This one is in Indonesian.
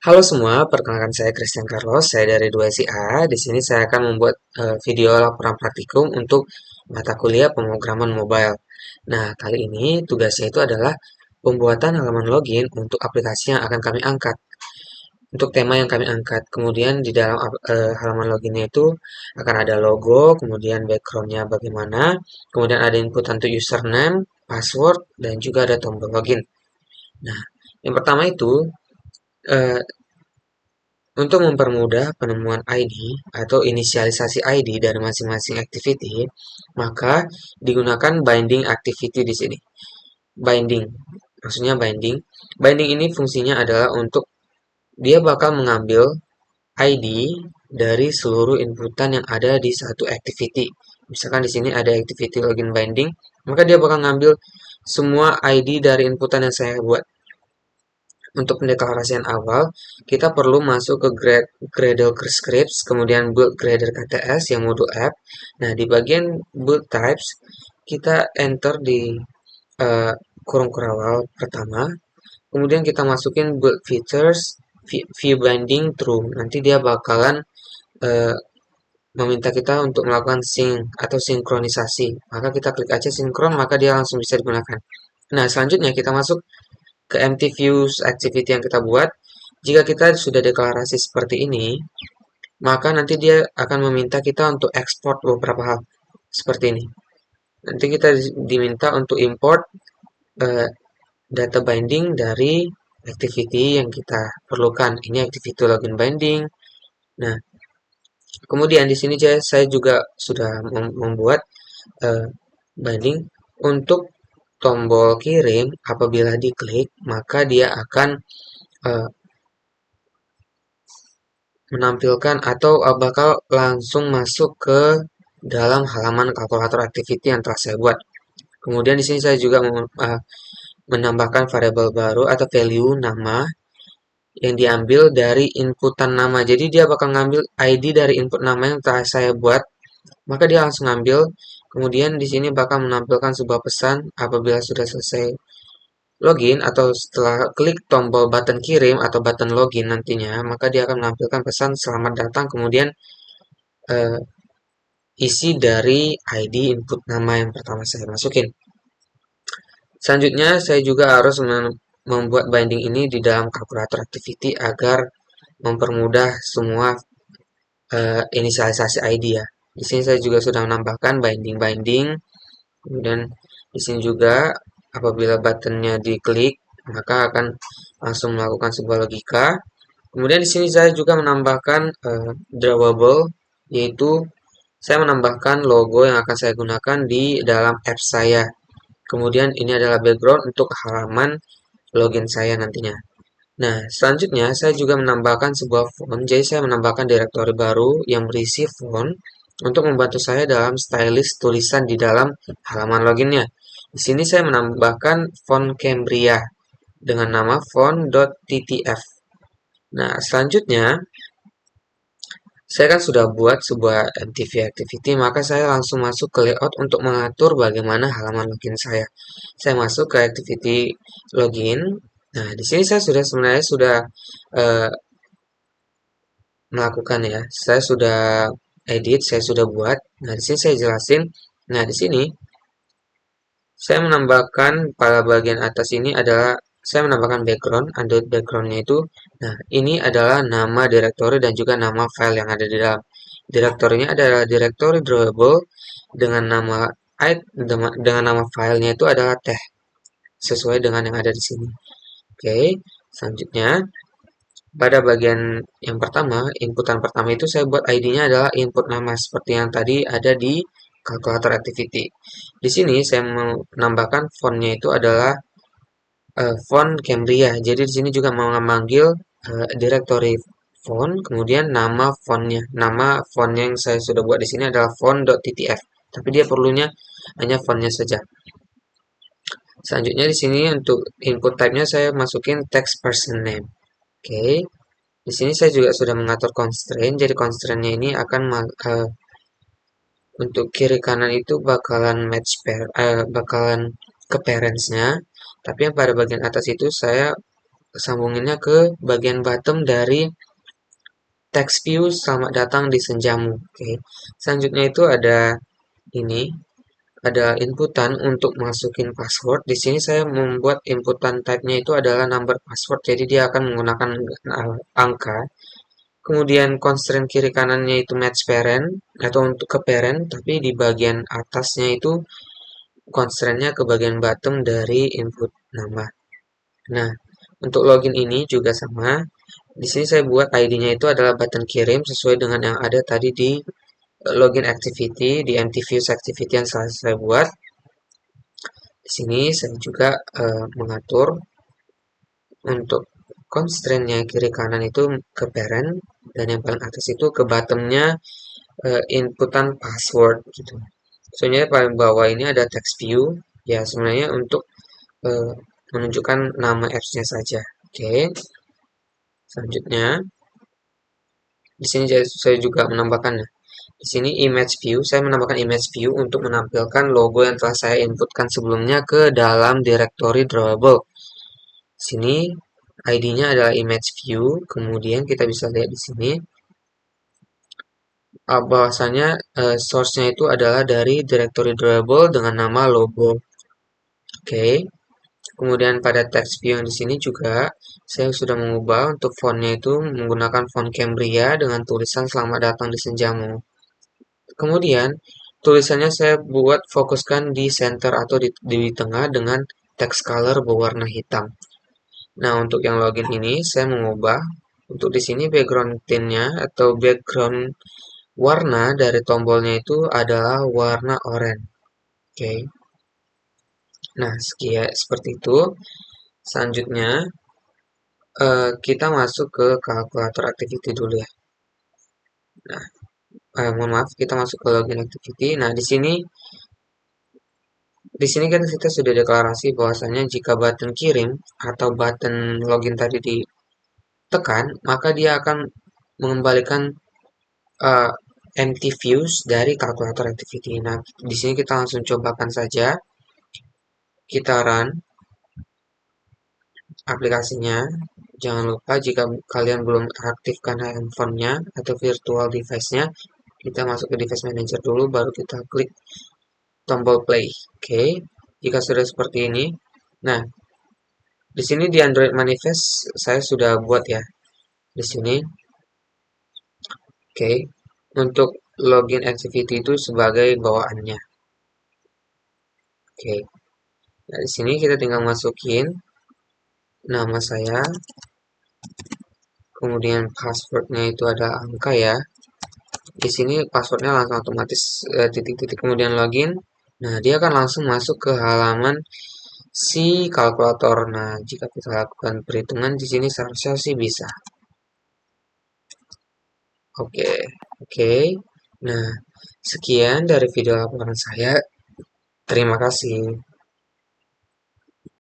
Halo semua, perkenalkan saya Christian Carlos, saya dari 2SIA. Di sini saya akan membuat video laporan praktikum untuk mata kuliah pemrograman mobile. Nah, kali ini tugasnya itu adalah pembuatan halaman login untuk aplikasi yang akan kami angkat. Untuk tema yang kami angkat, kemudian di dalam halaman loginnya itu akan ada logo, kemudian backgroundnya bagaimana, kemudian ada inputan untuk username, password, dan juga ada tombol login. Nah, yang pertama itu eh, untuk mempermudah penemuan ID atau inisialisasi ID dari masing-masing activity, maka digunakan binding activity di sini. Binding, maksudnya binding. Binding ini fungsinya adalah untuk dia bakal mengambil ID dari seluruh inputan yang ada di satu activity. Misalkan di sini ada activity login binding, maka dia bakal ngambil semua ID dari inputan yang saya buat. Untuk pendeklarasian awal, kita perlu masuk ke Gradle Scripts, kemudian build Gradle KTS yang modul app. Nah, di bagian build types, kita enter di eh, kurung kurawal pertama, kemudian kita masukin build features, view binding true. Nanti dia bakalan eh, meminta kita untuk melakukan sync atau sinkronisasi. Maka kita klik aja sinkron, maka dia langsung bisa digunakan. Nah, selanjutnya kita masuk ke empty views activity yang kita buat. Jika kita sudah deklarasi seperti ini, maka nanti dia akan meminta kita untuk ekspor beberapa hal seperti ini. Nanti kita diminta untuk import eh, data binding dari activity yang kita perlukan. Ini activity login binding. Nah, kemudian di sini saya juga sudah membuat eh, binding untuk tombol kirim. Apabila diklik, maka dia akan eh, menampilkan atau bakal langsung masuk ke dalam halaman kalkulator activity yang telah saya buat. Kemudian di sini saya juga menambahkan variabel baru atau value nama yang diambil dari inputan nama. Jadi dia bakal ngambil ID dari input nama yang telah saya buat, maka dia langsung ngambil. Kemudian di sini bakal menampilkan sebuah pesan apabila sudah selesai login atau setelah klik tombol button kirim atau button login nantinya, maka dia akan menampilkan pesan selamat datang, kemudian eh, isi dari ID input nama yang pertama saya masukin. Selanjutnya, saya juga harus membuat binding ini di dalam kalkulator activity agar mempermudah semua inisialisasi ID ya. Di sini saya juga sudah menambahkan binding-binding. Kemudian di sini juga apabila buttonnya diklik, maka akan langsung melakukan sebuah logika. Kemudian di sini saya juga menambahkan drawable, yaitu saya menambahkan logo yang akan saya gunakan di dalam app saya. Kemudian ini adalah background untuk halaman login saya nantinya. Nah, selanjutnya saya juga menambahkan sebuah font. Jadi saya menambahkan direktori baru yang berisi font untuk membantu saya dalam stylist tulisan di dalam halaman loginnya. Di sini saya menambahkan font Cambria dengan nama font.ttf. Nah, selanjutnya saya kan sudah buat sebuah MTV activity, maka saya langsung masuk ke layout untuk mengatur bagaimana halaman login saya. Saya masuk ke activity login. Nah, di sini saya sebenarnya sudah eh, melakukan ya. Saya sudah edit, saya sudah buat. Nah, di sini saya jelasin. Nah, di sini saya menambahkan pada bagian atas ini adalah saya menambahkan background, Android backgroundnya itu. Nah, ini adalah nama direktori dan juga nama file yang ada di dalam. Direktorinya adalah direktori drawable dengan nama dengan nama filenya itu adalah teh sesuai dengan yang ada di sini. Oke, selanjutnya pada bagian yang pertama, inputan pertama itu saya buat ID-nya adalah input nama seperti yang tadi ada di kalkulator activity. Di sini saya menambahkan fontnya itu adalah font Cambria. Jadi di sini juga mau memanggil directory font, kemudian nama fontnya. Nama fontnya yang saya sudah buat di sini adalah font.ttf. Tapi dia perlunya hanya fontnya saja. Selanjutnya di sini untuk input type-nya saya masukin text person name. Oke. Di sini saya juga sudah mengatur constraint. Jadi constraint-nya ini akan untuk kiri kanan itu bakalan match bakalan ke parents-nya. Tapi yang pada bagian atas itu saya sambunginnya ke bagian bottom dari text view selamat datang di Senjamu. Oke. Selanjutnya itu ada ini, ada inputan untuk masukin password. Di sini saya membuat inputan type-nya itu adalah number password. Jadi dia akan menggunakan angka. Kemudian constraint kiri kanannya itu match parent atau untuk ke parent, tapi di bagian atasnya itu constraint-nya ke bagian bottom dari input nama. Nah, untuk login ini juga sama. Di sini saya buat ID-nya itu adalah button kirim sesuai dengan yang ada tadi di login activity, di empty views activity yang saya buat. Di sini saya juga mengatur untuk constraint-nya kiri kanan itu ke parent dan yang paling atas itu ke bottom-nya inputan password gitu. Soalnya paling bawah ini ada text view ya sebenarnya untuk eh, menunjukkan nama apps-nya saja. Oke. Selanjutnya di sini saya juga menambahkan di sini image view. Saya menambahkan image view untuk menampilkan logo yang telah saya inputkan sebelumnya ke dalam directory drawable. Sini ID-nya adalah image view. Kemudian kita bisa lihat di sini bahwasanya source-nya itu adalah dari directory drawable dengan nama logo. Oke. Kemudian pada text view yang di sini juga saya sudah mengubah untuk fontnya itu menggunakan font Cambria dengan tulisan selamat datang di Senjamu. Kemudian tulisannya saya buat fokuskan di center atau di tengah dengan text color berwarna hitam. Nah, untuk yang login ini saya mengubah untuk di sini background tint-nya atau background warna dari tombolnya itu adalah warna oranye. Oke. Nah, sekian seperti itu. Selanjutnya kita masuk ke kalkulator activity dulu ya. Nah, mohon maaf, kita masuk ke login activity. Nah, di sini kan kita sudah deklarasi bahwasanya jika button kirim atau button login tadi ditekan, maka dia akan mengembalikan uh, empty views dari kalkulator activity. Nah, di sini kita langsung cobakan saja. Kita run aplikasinya. Jangan lupa jika kalian belum aktifkan handphonenya atau virtual device-nya, kita masuk ke device manager dulu, baru kita klik tombol play. Oke, jika sudah seperti ini, nah di sini di Android Manifest saya sudah buat ya. Di sini, oke, untuk login activity itu sebagai bawaannya. Oke, nah di sini kita tinggal masukin nama saya, kemudian passwordnya itu ada angka ya. Di sini passwordnya langsung otomatis titik-titik kemudian login. Nah, dia akan langsung masuk ke halaman si kalkulator. Nah, jika kita lakukan perhitungan di sini seharusnya sih bisa. Oke, oke. Nah, sekian dari video laporan saya. Terima kasih.